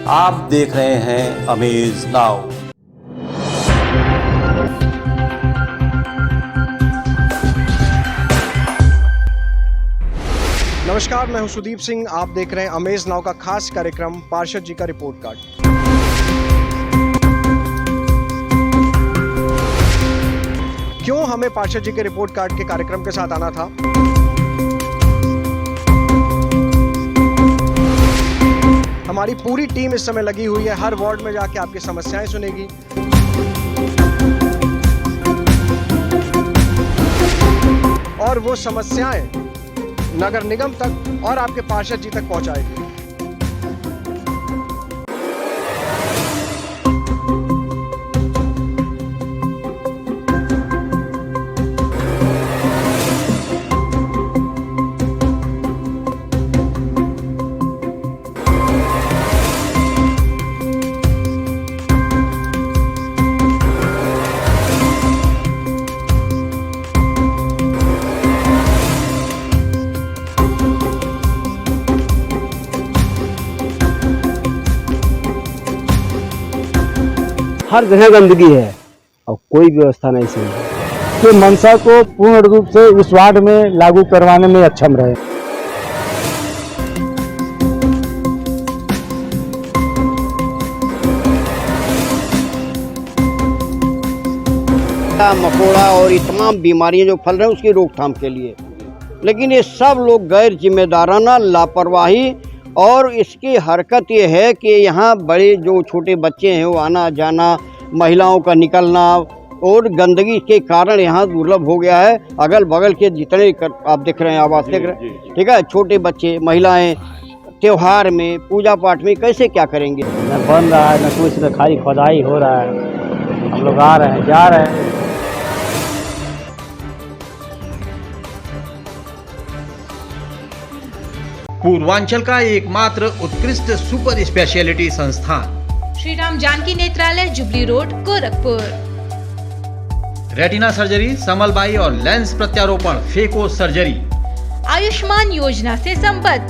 आप देख रहे हैं अमेज नाउ। नमस्कार, मैं हूं सुदीप सिंह। आप देख रहे हैं अमेज नाउ का खास कार्यक्रम पार्षद जी का रिपोर्ट कार्ड। क्यों हमें पार्षद जी के रिपोर्ट कार्ड के कार्यक्रम के साथ आना था? हमारी पूरी टीम इस समय लगी हुई है, हर वार्ड में जाके आपकी समस्याएं सुनेगी। और वो समस्याएं नगर निगम तक और आपके पार्षद जी तक पहुंचाएगी। हर जगह गंदगी है और कोई व्यवस्था नहीं सही है। तो मंशा को पूर्ण रूप से उस वार्ड में लागू करवाने में अक्षम रहे। मकोड़ा और ये तमाम बीमारियां जो फैल रही हैं उसकी रोकथाम के लिए, लेकिन ये सब लोग गैर जिम्मेदाराना लापरवाही और इसकी हरकत ये है कि यहाँ बड़े जो छोटे बच्चे हैं वो आना जाना, महिलाओं का निकलना और गंदगी के कारण यहाँ दुर्लभ हो गया है। अगल बगल के जितने आप देख रहे हैं, आवास देख रहे हैं, ठीक है, छोटे बच्चे, महिलाएं त्योहार में, पूजा पाठ में कैसे क्या करेंगे? न बन रहा है न कुछ, न खाली खुदाई हो रहा है। हम लोग आ रहे हैं, जा रहे हैं। पूर्वांचल का एकमात्र उत्कृष्ट सुपर स्पेशलिटी संस्थान Shri Ram Janaki Netralaya, jubilee road, Gorakhpur. Retina surgery, समलबाई और लेंस प्रत्यारोपण, फेको सर्जरी, आयुष्मान योजना से संबद्ध।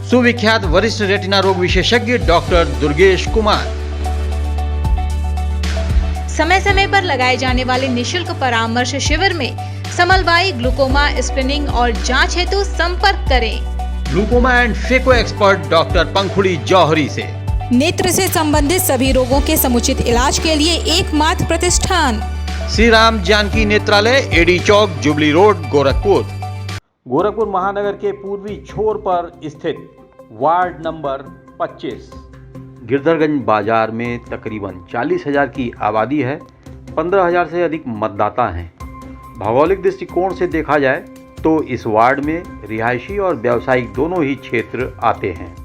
सुविख्यात वरिष्ठ रेटिना रोग विशेषज्ञ डॉक्टर दुर्गेश कुमार। समय समय पर लगाए जाने वाले निशुल्क परामर्श शिविर में समलबाई, ग्लूकोमा, स्क्रीनिंग और जांच हेतु संपर्क करें। Glaucoma and phaco expert doctor Pankhuri Jauhari से। नेत्र से संबंधित सभी रोगों के समुचित इलाज के लिए एकमात्र प्रतिष्ठान श्री राम जानकी नेत्रालय, एडी चौक, जुबली रोड, गोरखपुर। गोरखपुर महानगर के पूर्वी छोर पर स्थित वार्ड नंबर 25 गिरधरगंज बाजार में तकरीबन 40,000 की आबादी है। 15,000 से अधिक मतदाता हैं। भौगोलिक दृष्टिकोण से देखा जाए तो इस वार्ड में रिहायशी और व्यावसायिक दोनों ही क्षेत्र आते हैं।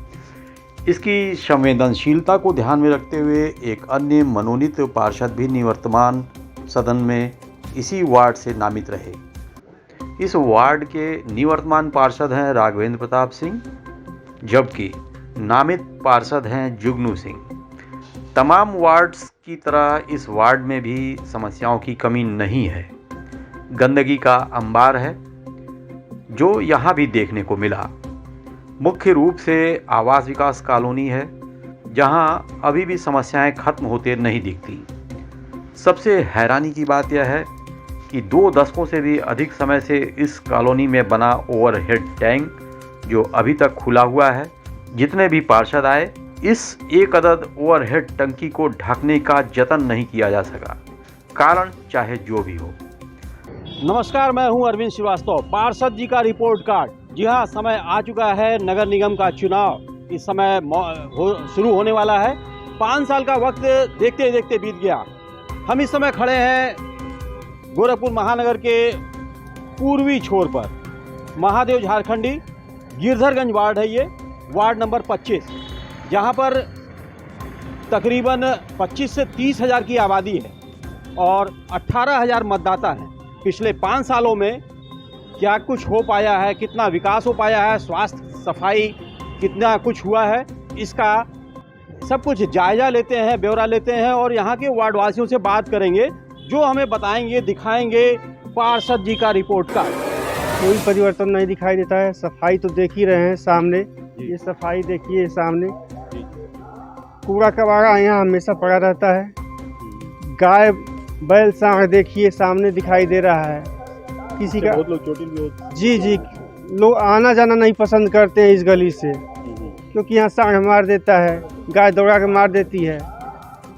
इसकी संवेदनशीलता को ध्यान में रखते हुए एक अन्य मनोनीत पार्षद भी निवर्तमान सदन में इसी वार्ड से नामित रहे। इस वार्ड के निवर्तमान पार्षद हैं राघवेंद्र प्रताप सिंह, जबकि नामित पार्षद हैं जुगनू सिंह। तमाम वार्ड्स की तरह इस वार्ड में भी समस्याओं की कमी नहीं है। गंदगी का अंबार है जो यहाँ भी देखने को मिला। मुख्य रूप से आवास विकास कॉलोनी है जहाँ अभी भी समस्याएं खत्म होते नहीं दिखती। सबसे हैरानी की बात यह है कि 2 दशकों से भी अधिक समय से इस कॉलोनी में बना ओवरहेड टैंक जो अभी तक खुला हुआ है, जितने भी पार्षद आए इस एक अदद ओवरहेड टंकी को ढकने का जतन नहीं किया जा सका। कारण चाहे जो भी हो। नमस्कार, मैं हूं अरविंद श्रीवास्तव। पार्षद जी का रिपोर्ट कार्ड। जी हाँ, समय आ चुका है नगर निगम का चुनाव। इस समय शुरू होने वाला है। 5 साल का वक्त देखते देखते बीत गया। हम इस समय खड़े हैं गोरखपुर महानगर के पूर्वी छोर पर। महादेव झारखंडी गिरधरगंज वार्ड है ये, वार्ड नंबर 25, जहाँ पर तकरीबन 25 से 30,000 की आबादी है और 18,000 मतदाता हैं। पिछले 5 सालों में क्या कुछ हो पाया है, कितना विकास हो पाया है, स्वास्थ्य सफाई कितना कुछ हुआ है, इसका सब कुछ जायजा लेते हैं, ब्यौरा लेते हैं और यहाँ के वार्डवासियों से बात करेंगे जो हमें बताएंगे, दिखाएंगे पार्षद जी का रिपोर्ट कार्ड। कोई परिवर्तन नहीं दिखाई देता है। सफाई तो देख ही रहे हैं सामने, ये सफाई देखिए सामने, कूड़ा कबाड़ा यहाँ हमेशा पड़ा रहता है। गाय बैल सांड देखिए सामने दिखाई दे रहा है। किसी का बहुत लोग चोटिल भी होते जी लोग आना जाना नहीं पसंद करते हैं इस गली से, क्योंकि यहाँ सांड मार देता है, गाय दौड़ा के मार देती है।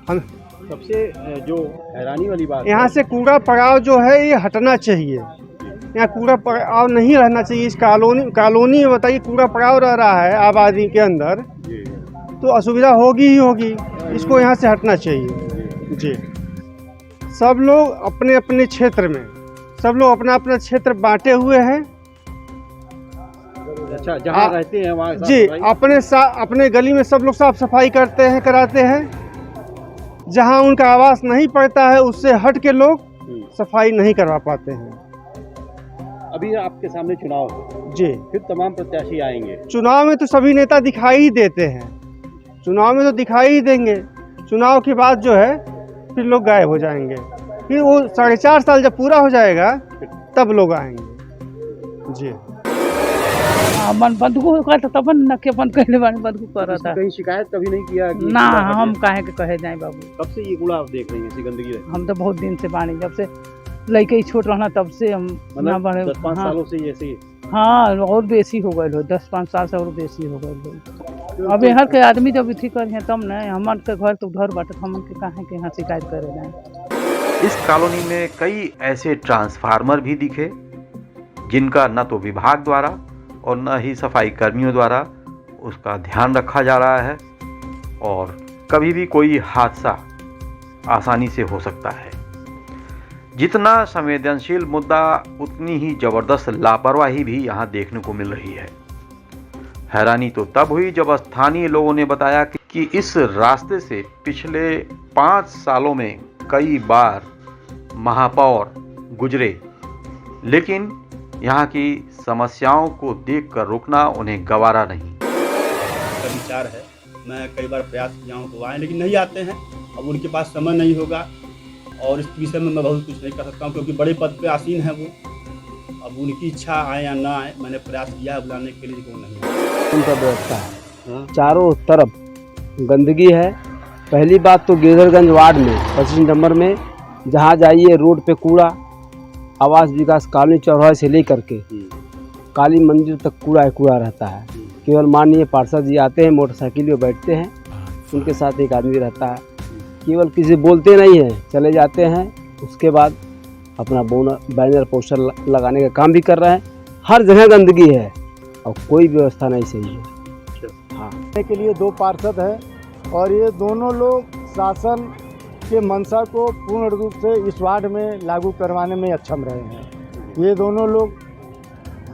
हम सबसे जो हैरानी वाली बात यहाँ से कूड़ा पड़ाव जो है ये हटना चाहिए। यहाँ कूड़ा पड़ाव नहीं रहना चाहिए। इस कॉलोनी में बताइए कूड़ा पड़ाव रह रहा है आबादी के अंदर, तो असुविधा होगी ही होगी। इसको यहाँ से हटना चाहिए जी। सब लोग अपने अपने क्षेत्र में, सब लोग अपना अपना क्षेत्र बांटे हुए हैं। अच्छा, जहाँ रहते हैं वहाँ जी अपने गली में सब लोग साफ सफाई करते हैं, कराते हैं। जहाँ उनका आवास नहीं पड़ता है उससे हट के लोग सफाई नहीं करवा पाते हैं। अभी आपके सामने चुनाव है जी, फिर तमाम प्रत्याशी आएंगे। चुनाव में तो सभी नेता दिखाई ही देते हैं, चुनाव में तो दिखाई ही देंगे। चुनाव के बाद जो है फिर लोग गायब हो जाएंगे। फिर वो 4.5 साल जब पूरा हो जाएगा तब लोग आएंगे जी। मन बंदूक कर तब न के अपन कहले बानी बंदूक कर था। कहीं शिकायत कभी नहीं किया कि ना हम काहे के कहे जाए बाबू। कब से ये कूड़ा आप देख रही हैं, ऐसी गंदगी है? हम तो बहुत दिन से बानी, जब से लड़के ही छोट रहना तब से हम ना बने। 10-5 सालों से ऐसे ही? हाँ, और बेसी हो गए हो, 10-5 साल से और बेसी हो गए। अब हर के आदमी जब इथी कर तब न हमन के घर तो घर बाटे, हमन के काहे के यहाँ शिकायत करे जाए। इस कॉलोनी में कई ऐसे ट्रांसफार्मर भी दिखे जिनका न तो विभाग द्वारा और न ही सफाई कर्मियों द्वारा उसका ध्यान रखा जा रहा है, और कभी भी कोई हादसा आसानी से हो सकता है। जितना संवेदनशील मुद्दा उतनी ही जबरदस्त लापरवाही भी यहाँ देखने को मिल रही है। हैरानी तो तब हुई जब स्थानीय लोगों ने बताया कि इस रास्ते से पिछले 5 सालों में कई बार महापौर गुजरे, लेकिन यहाँ की समस्याओं को देखकर रुकना उन्हें गवारा नहीं। का विचार है, मैं कई बार प्रयास किया हूँ तो आए, लेकिन नहीं आते हैं। अब उनके पास समय नहीं होगा और इस विषय में मैं बहुत कुछ नहीं कर सकता हूँ, क्योंकि बड़े पद पे आसीन है वो। अब उनकी इच्छा आए या ना आए, मैंने प्रयास किया है बुलाने के लिए, लेकिन वो नहीं आए। उनका व्यवस्था है, चारों तरफ गंदगी है। पहली बात तो गिरधरगंज वार्ड में 25 नंबर में जहाँ जाइए रोड पे कूड़ा, आवास विकास कॉलोनी चौराहे से लेकर के काली मंदिर तक कूड़ा कूड़ा रहता है। केवल माननीय पार्षद जी आते हैं, मोटरसाइकिल पे बैठते हैं, उनके साथ एक आदमी रहता है, केवल किसी बोलते नहीं हैं, चले जाते हैं। उसके बाद अपना बैनर पोस्टर लगाने का काम भी कर रहे हैं। हर जगह गंदगी है और कोई व्यवस्था नहीं सही है। हाँ, के लिए 2 पार्षद हैं और ये दोनों लोग शासन के मंशा को पूर्ण रूप से इस वार्ड में लागू करवाने में अक्षम रहे हैं। ये दोनों लोग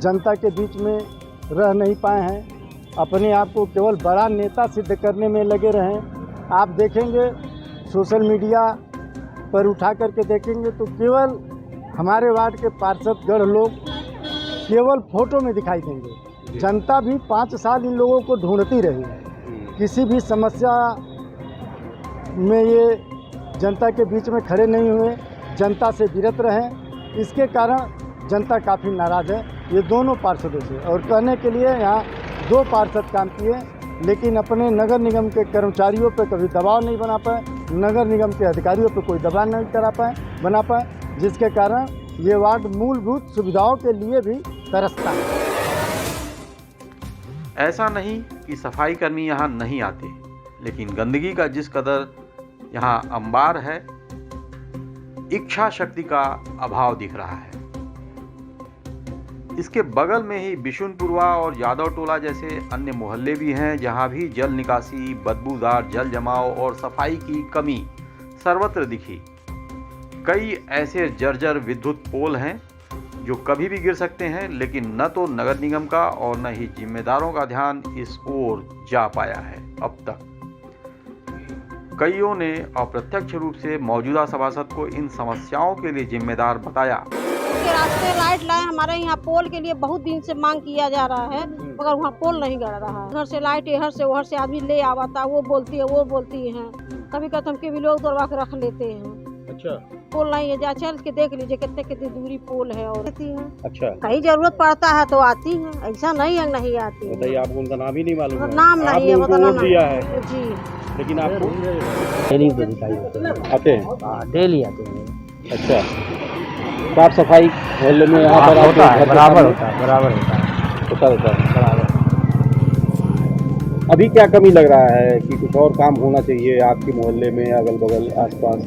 जनता के बीच में रह नहीं पाए हैं, अपने आप को केवल बड़ा नेता सिद्ध करने में लगे रहे। आप देखेंगे सोशल मीडिया पर उठा करके देखेंगे तो केवल हमारे वार्ड के पार्षदगढ़ लोग केवल फोटो में दिखाई देंगे। जनता भी 5 साल इन लोगों को ढूंढती रही, किसी भी समस्या में ये जनता के बीच में खड़े नहीं हुए, जनता से विरत रहे। इसके कारण जनता काफ़ी नाराज़ है ये दोनों पार्षदों से। और कहने के लिए यहाँ 2 पार्षद काम किए, लेकिन अपने नगर निगम के कर्मचारियों पर कभी दबाव नहीं बना पाए, नगर निगम के अधिकारियों पर कोई दबाव नहीं बना पाए, जिसके कारण ये वार्ड मूलभूत सुविधाओं के लिए भी तरसता है। ऐसा नहीं कि सफाई कर्मी यहाँ नहीं आते, लेकिन गंदगी का जिस कदर यहाँ अंबार है, इच्छा शक्ति का अभाव दिख रहा है। इसके बगल में ही बिशुनपुरवा और यादव टोला जैसे अन्य मोहल्ले भी हैं, जहाँ भी जल निकासी, बदबूदार जल जमाव और सफाई की कमी सर्वत्र दिखी। कई ऐसे जर्जर विद्युत पोल हैं जो कभी भी गिर सकते हैं, लेकिन न तो नगर निगम का और न ही जिम्मेदारों का ध्यान इस ओर जा पाया है अब तक। कईयों ने अप्रत्यक्ष रूप से मौजूदा सभासद को इन समस्याओं के लिए जिम्मेदार बताया। के रास्ते लाइट लाए, हमारे यहाँ पोल के लिए बहुत दिन से मांग किया जा रहा है, मगर वहाँ पोल नहीं गड़ रहा है। इधर से लाइट, इधर से उधर से आदमी ले आता, वो बोलती है वो बोलती है, कभी कभी के भी लोग दौड़वा के रख लेते हैं। अच्छा, पोल नहीं है, जा चल के देख लीजिए कितनी दूरी पोल है और आती है। अच्छा, कहीं जरूरत पड़ता है तो आती है, ऐसा नहीं है नहीं आती बताइए, है। आपको उनका नाम ही नहीं मालूम है? नाम नहीं आपने है, उनको बताना वोट दिया है, जी। लेकिन आपको ट्रेनिंग पे दिखाई आते हैं? हाँ, डेली आते हैं। अच्छा, साफ सफाई मोहल्ले में यहाँ पर होता आपके है, घर के बराबर सामने होता है, बराबर होता है, होता है। बराबर। अभी क्या कमी लग रहा है कि कुछ और काम होना चाहिए आपके मोहल्ले में, अगल बगल आसपास?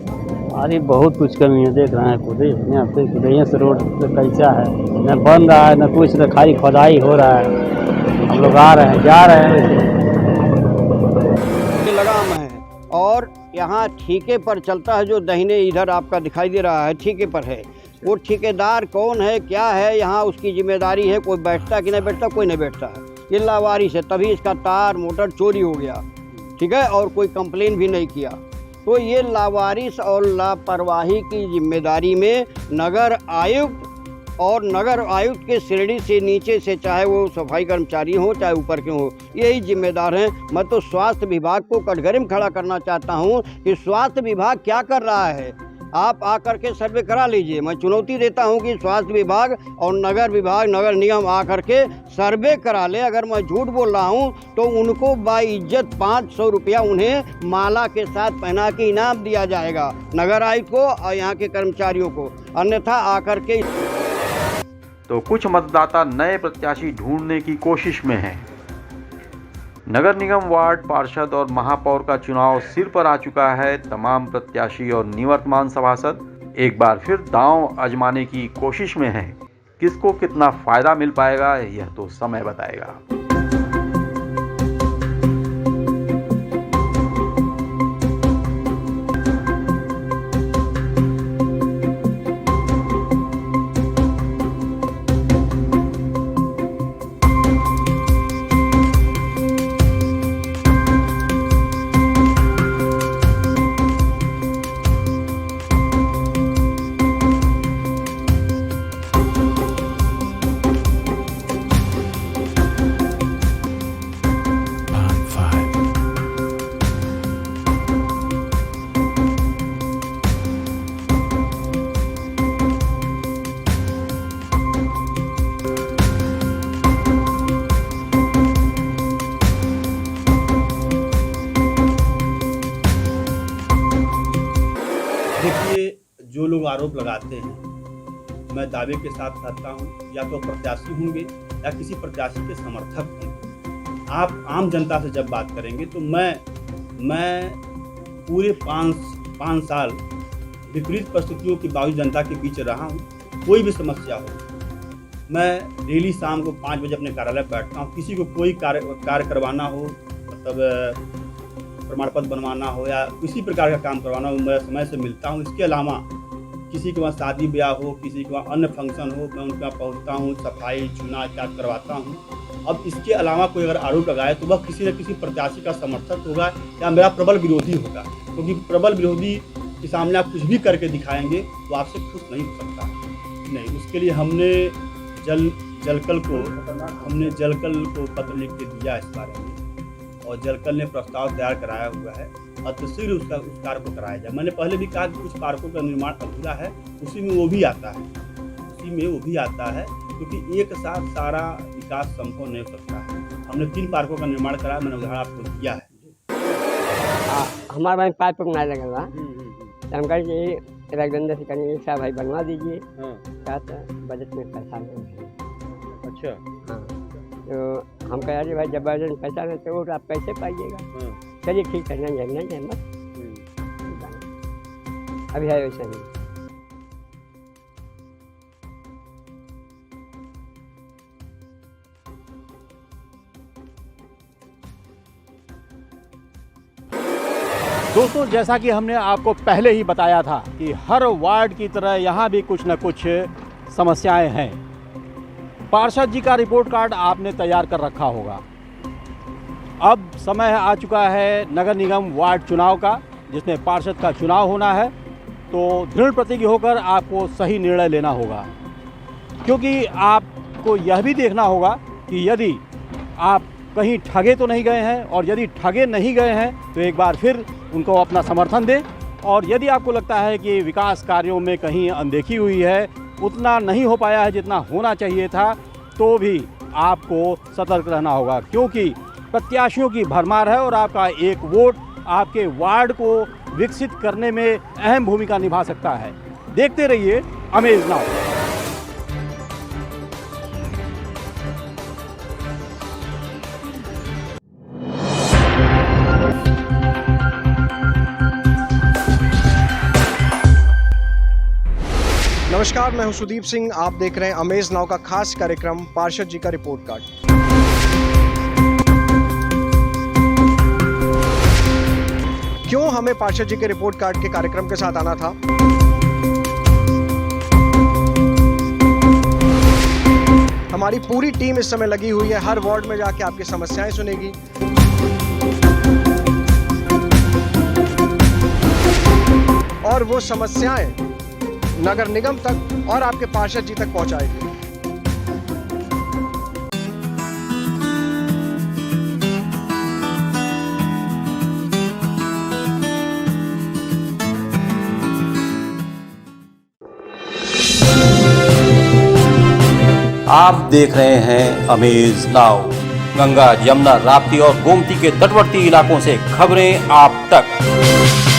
अरे बहुत कुछ कमी है, देख रहे हैं खुद ही, यहाँ पे खुदैया से रोड कैसा है, न बन रहा है, न कुछ, न खाली खुदाई हो रहा है। हम लोग आ रहे हैं, जा रहे हैं, लगाम है। और यहाँ ठेके पर चलता है, जो दाहिने इधर आपका दिखाई दे रहा है ठेके पर है। वो ठेकेदार कौन है, क्या है, यहाँ उसकी जिम्मेदारी है। कोई बैठता कि नहीं बैठता, कोई नहीं बैठता है। ये लावारिस है, तभी इसका तार मोटर चोरी हो गया, ठीक है, और कोई कंप्लेन भी नहीं किया। तो ये लावारिस और लापरवाही की जिम्मेदारी में नगर आयुक्त और नगर आयुक्त के श्रेणी से नीचे से, चाहे वो सफाई कर्मचारी हो चाहे ऊपर के हो, यही जिम्मेदार हैं। मैं तो स्वास्थ्य विभाग को कटघरे में खड़ा करना चाहता हूं कि स्वास्थ्य विभाग क्या कर रहा है। आप आकर के सर्वे करा लीजिए। मैं चुनौती देता हूं कि स्वास्थ्य विभाग और नगर विभाग, नगर निगम आकर के सर्वे करा ले। अगर मैं झूठ बोल रहा हूं तो उनको बाइज्जत 500 रुपया उन्हें माला के साथ पहना के इनाम दिया जाएगा, नगर आयुक्त को और यहाँ के कर्मचारियों को। अन्यथा आकर के तो कुछ मतदाता नए प्रत्याशी ढूंढने की कोशिश में हैं। नगर निगम, वार्ड पार्षद और महापौर का चुनाव सिर पर आ चुका है। तमाम प्रत्याशी और निवर्तमान सभासद एक बार फिर दांव आजमाने की कोशिश में हैं। किसको कितना फायदा मिल पाएगा यह तो समय बताएगा। देखिए, जो लोग आरोप लगाते हैं, मैं दावे के साथ कहता हूँ, या तो प्रत्याशी होंगे या किसी प्रत्याशी के समर्थक होंगे। आप आम जनता से जब बात करेंगे तो मैं पूरे 5 साल विपरीत परिस्थितियों के बावजूद जनता के बीच रहा हूँ। कोई भी समस्या हो, मैं डेली शाम को 5 बजे अपने कार्यालय बैठता हूँ। किसी को कोई कार्य करवाना हो, मतलब प्रमाण पत्र बनवाना हो या किसी प्रकार का काम करवाना हो, मैं समय से मिलता हूँ। इसके अलावा किसी के वहाँ शादी ब्याह हो, किसी के वहाँ अन्य फंक्शन हो, मैं उनके वहाँ पहुँचता हूँ, सफाई चुनाव इत्यादि करवाता हूँ। अब इसके अलावा कोई अगर आरोप लगाए तो वह किसी न किसी प्रत्याशी का समर्थक होगा या मेरा प्रबल विरोधी होगा, क्योंकि प्रबल विरोधी के सामने आप कुछ भी करके दिखाएंगे तो आपसे खुश नहीं हो सकता। नहीं, उसके लिए हमने जलकल को पत्र लिख के दिया इस बारे में, और जलकल ने प्रस्ताव तैयार कराया हुआ है। अतिशीघ्र उस कार्य को कराया जाए। मैंने पहले भी कहा कि कुछ पार्कों का निर्माण अधूरा है, उसी में वो भी आता है, क्योंकि एक साथ सारा विकास संभव नहीं हो सकता है। हमने 3 पार्कों का निर्माण कराया, मैंने उदाहरण आपको दिया है। हमारे भाई पाइप नहीं लगेगा, हम कहेंगे रघुवेंद्र से करेंगे, साहब भाई बनवा दीजिए। क्या बजट में पैसा नहीं। अच्छा, हाँ, तो हम कह रहे भाई जब बजट में पैसा नहीं तो आप कैसे पाइएगा। चलिए ठीक है, नहीं है मत अभी है वैसा नहीं। दोस्तों, जैसा कि हमने आपको पहले ही बताया था कि हर वार्ड की तरह यहाँ भी कुछ न कुछ समस्याएं हैं। पार्षद जी का रिपोर्ट कार्ड आपने तैयार कर रखा होगा। अब समय आ चुका है नगर निगम वार्ड चुनाव का, जिसमें पार्षद का चुनाव होना है। तो दृढ़ प्रतिज्ञ होकर आपको सही निर्णय लेना होगा, क्योंकि आपको यह भी देखना होगा कि यदि आप कहीं ठगे तो नहीं गए हैं, और यदि ठगे नहीं गए हैं तो एक बार फिर उनको अपना समर्थन दें और यदि आपको लगता है कि विकास कार्यों में कहीं अनदेखी हुई है, उतना नहीं हो पाया है जितना होना चाहिए था, तो भी आपको सतर्क रहना होगा, क्योंकि प्रत्याशियों की भरमार है और आपका एक वोट आपके वार्ड को विकसित करने में अहम भूमिका निभा सकता है। देखते रहिए अमेज नाउ। नमस्कार, मैं हूं सुदीप सिंह। आप देख रहे हैं अमेज नाउ का खास कार्यक्रम पार्षद जी का रिपोर्ट कार्ड। क्यों हमें पार्षद जी के रिपोर्ट कार्ड के कार्यक्रम के साथ आना था? हमारी पूरी टीम इस समय लगी हुई है, हर वार्ड में जाके आपकी समस्याएं सुनेगी। और वो समस्याएं नगर निगम तक और आपके पार्षद जी तक पहुंचाएगी। आप देख रहे हैं अमेज नाउ। गंगा, यमुना, राप्ती और गोमती के तटवर्ती इलाकों से खबरें आप तक।